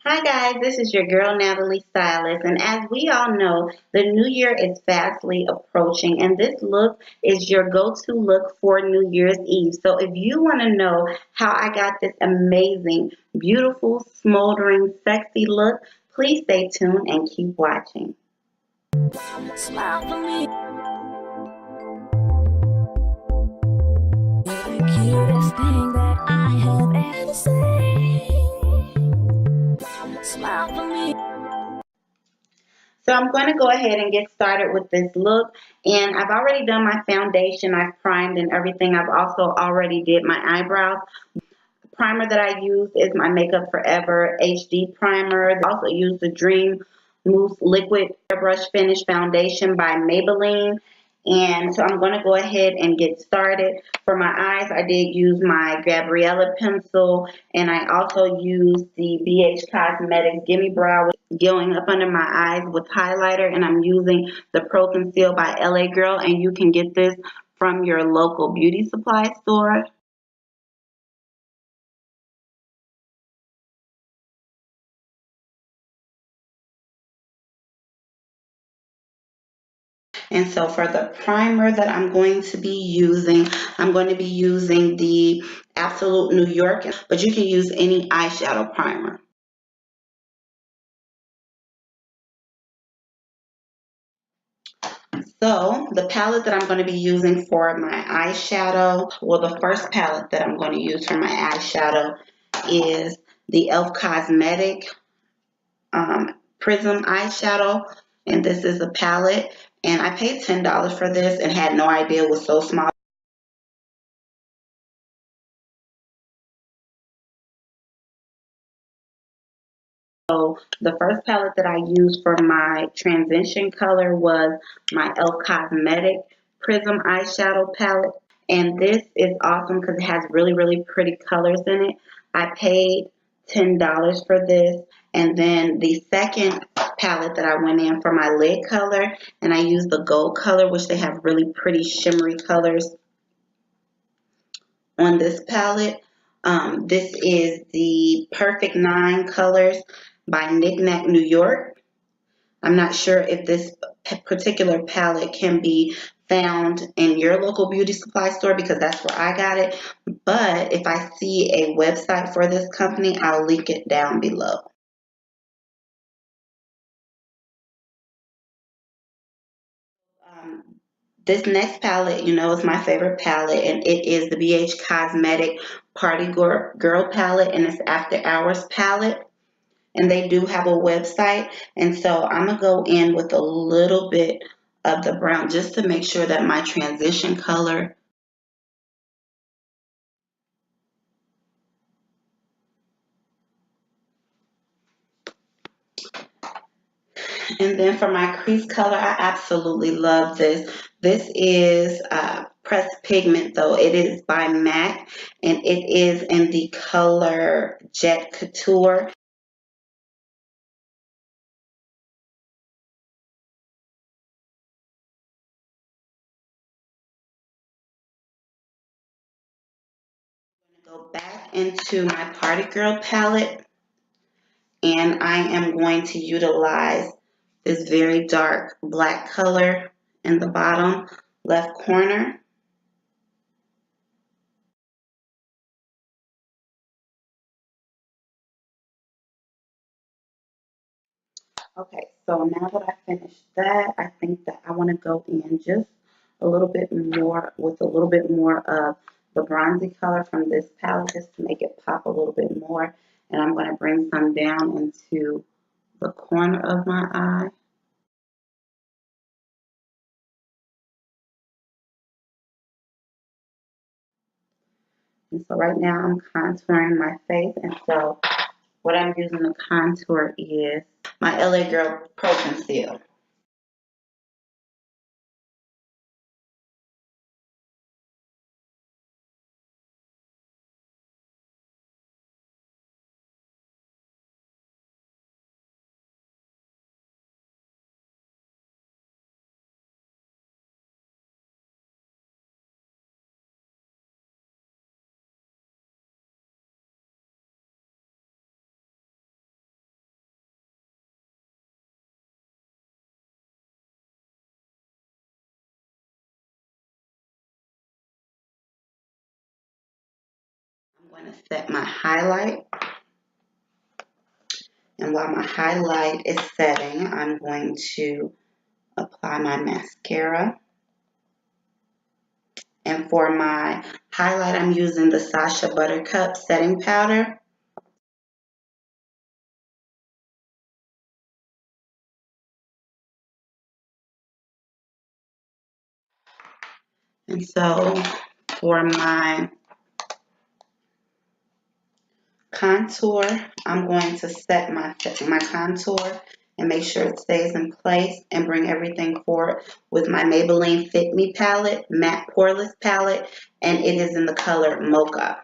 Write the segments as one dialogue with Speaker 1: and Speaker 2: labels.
Speaker 1: Hi guys, this is your girl Natalie Stylist, and as we all know, the new year is fastly approaching, and this look is your go-to look for New Year's Eve. So if you want to know how I got this amazing, beautiful, smoldering, sexy look, please stay tuned and keep watching. Smile for me. You're the cutest thing that I have ever seen. Smile for me. So I'm going to go ahead and get started with this look. And I've already done my foundation. I've primed and everything. I've also already did my eyebrows. The primer that I use is my Makeup Forever HD primer. I also use the Dream Mousse Liquid Airbrush Finish Foundation by Maybelline. And so I'm going to go ahead and get started. For my eyes, I did use my Gabriella pencil, and I also used the BH Cosmetics Gimme Brow going up under my eyes with highlighter, and I'm using the Pro Conceal by LA Girl, and you can get this from your local beauty supply store. And so for the primer that I'm going to be using, I'm going to be using the Absolute New York, but you can use any eyeshadow primer. So the palette that I'm going to be using for my eyeshadow, well, the first palette that I'm going to use for my eyeshadow is the e.l.f. Cosmetic Prism eyeshadow, and this is a palette, and I paid $10 for this and had no idea it was so small. So the first palette that I used for my transition color was my e.l.f. Cosmetic Prism eyeshadow palette. And this is awesome because it has really, really pretty colors in it. I paid $10 for this. And then the second palette that I went in for my lid color, and I used the gold color, which they have really pretty shimmery colors on this palette. This is the Perfect 9 Colors by Knick Knack New York. I'm not sure if this particular palette can be found in your local beauty supply store because that's where I got it. But if I see a website for this company, I'll link it down below. Um, this next palette, you know, is my favorite palette, and it is the BH Cosmetic Party Girl palette, and it's After Hours palette. And they do have a website, and so I'm gonna go in with a little bit of the brown just to make sure that my transition color. And then for my crease color, I absolutely love this. This is pressed pigment, though. It is by MAC, and it is in the color Jet Couture. I'm gonna go back into my Party Girl palette, and I am going to utilize this very dark black color in the bottom left corner. Okay, so now that I finished that, I think that I want to go in just a little bit more with a little bit more of the bronzy color from this palette just to make it pop a little bit more. And I'm going to bring some down into the corner of my eye. And so right now I'm contouring my face. And so what I'm using to contour is my LA Girl Pro Conceal. I'm going to set my highlight. And while my highlight is setting, I'm going to apply my mascara. And for my highlight, I'm using the Sacha Buttercup setting powder. And so for my contour, I'm going to set my contour and make sure it stays in place and bring everything forward with my Maybelline Fit Me palette, matte poreless palette, and it is in the color Mocha.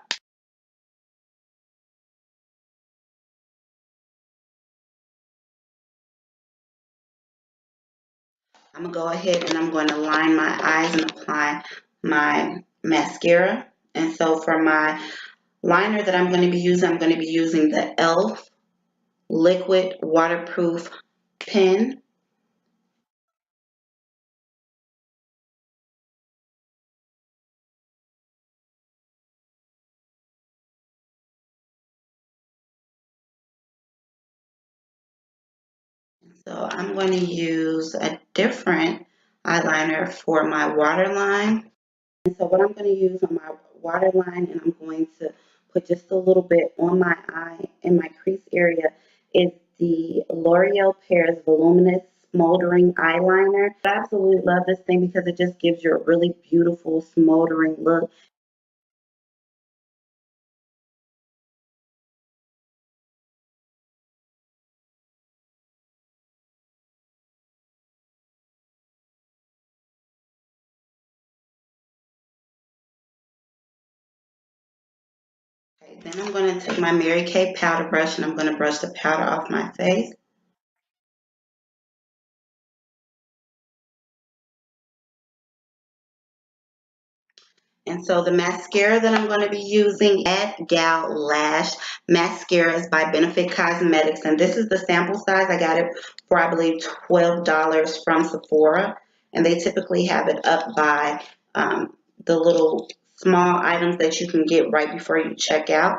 Speaker 1: I'm going to go ahead and I'm going to line my eyes and apply my mascara. And so for my liner that I'm going to be using, I'm going to be using the e.l.f. Liquid Waterproof Pen. So I'm going to use a different eyeliner for my waterline. And so what I'm going to use on my waterline, and I'm going to put just a little bit on my eye in my crease area, is the L'Oreal Paris Voluminous Smoldering Eyeliner. I absolutely love this thing because it just gives you a really beautiful smoldering look. Okay, then I'm going to take my Mary Kay powder brush and I'm going to brush the powder off my face. And so the mascara that I'm going to be using at Gal Lash Mascara is by Benefit Cosmetics. And this is the sample size. I got it for, I believe, $12 from Sephora. And they typically have it up by the little small items that you can get right before you check out.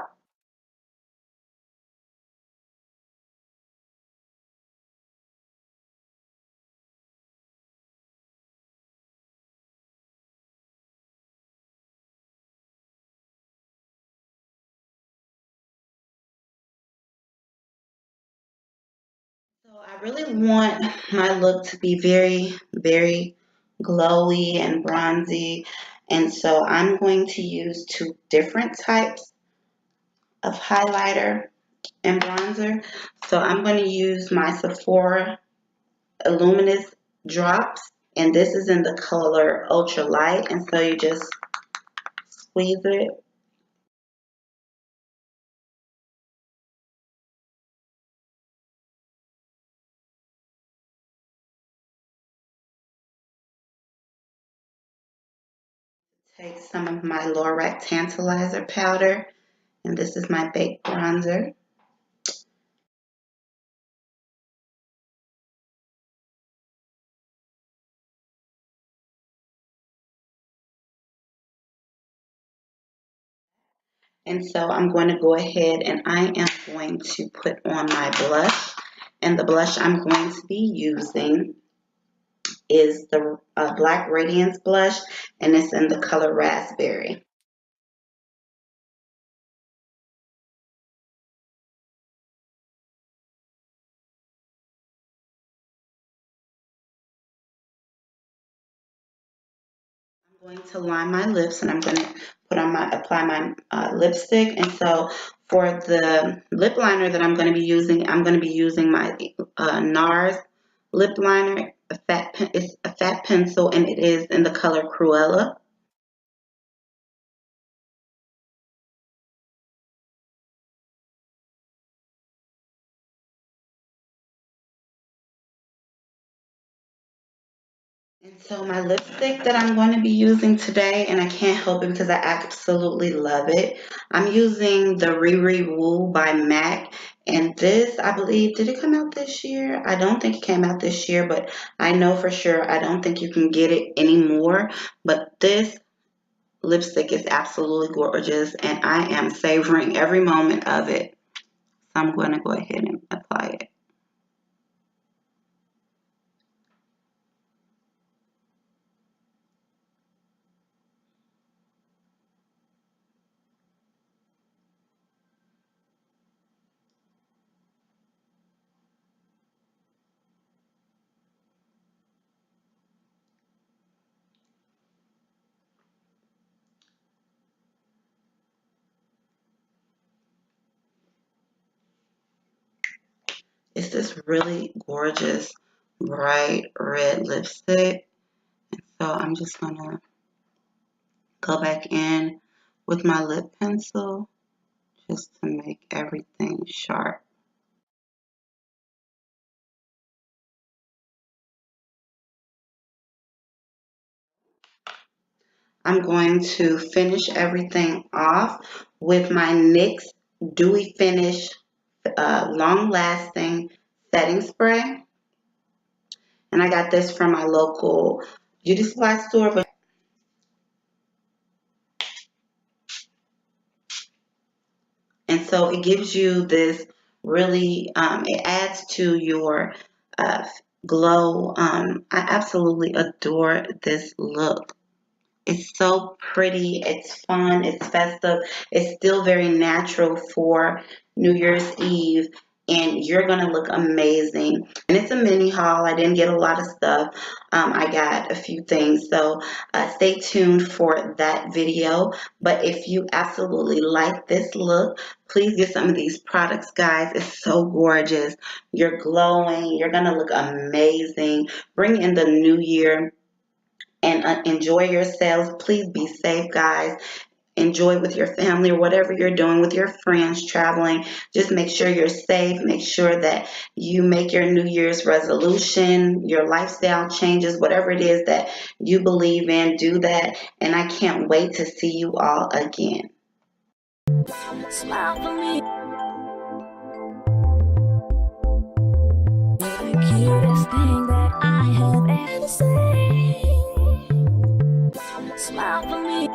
Speaker 1: So I really want my look to be very, very glowy and bronzy. And so I'm going to use two different types of highlighter and bronzer. So I'm going to use my Sephora Illuminous Drops. And this is in the color Ultra Light. And so you just squeeze it. Take some of my Lorac Tantalizer powder. And this is my baked bronzer. And so I'm going to go ahead and I am going to put on my blush. And the blush I'm going to be using is the Black Radiance blush, and it's in the color Raspberry. I'm going to line my lips and I'm going to apply my lipstick. And so for the lip liner that I'm going to be using, I'm going to be using my NARS lip liner. It's a fat pencil and it is in the color Cruella. And so my lipstick that I'm going to be using today, and I can't help it because I absolutely love it. I'm using the Riri Woo by MAC. And this, I believe, did it come out this year? I don't think it came out this year, but I know for sure I don't think you can get it anymore. But this lipstick is absolutely gorgeous, and I am savoring every moment of it. So I'm going to go ahead and apply it. It's this really gorgeous bright red lipstick. So I'm just going to go back in with my lip pencil just to make everything sharp. I'm going to finish everything off with my NYX Dewy Finish Long Lasting Setting Spray. And I got this from my local beauty supply store. And so it gives you this really, it adds to your uh, glow. I absolutely adore this look. It's so pretty, it's fun, it's festive, it's still very natural for New Year's Eve, and you're gonna look amazing. And it's a mini haul. I didn't get a lot of stuff. I got a few things, so stay tuned for that video. But if you absolutely like this look, please get some of these products, guys. It's so gorgeous. You're glowing, you're gonna look amazing. Bring in the new year and enjoy yourselves. Please be safe, guys. Enjoy with your family or whatever you're doing with your friends traveling. Just make sure you're safe. Make sure that you make your New Year's resolution, your lifestyle changes, whatever it is that you believe in, do that. And I can't wait to see you all again. Smile for me. You're the cutest thing that I have ever seen. Smile for me.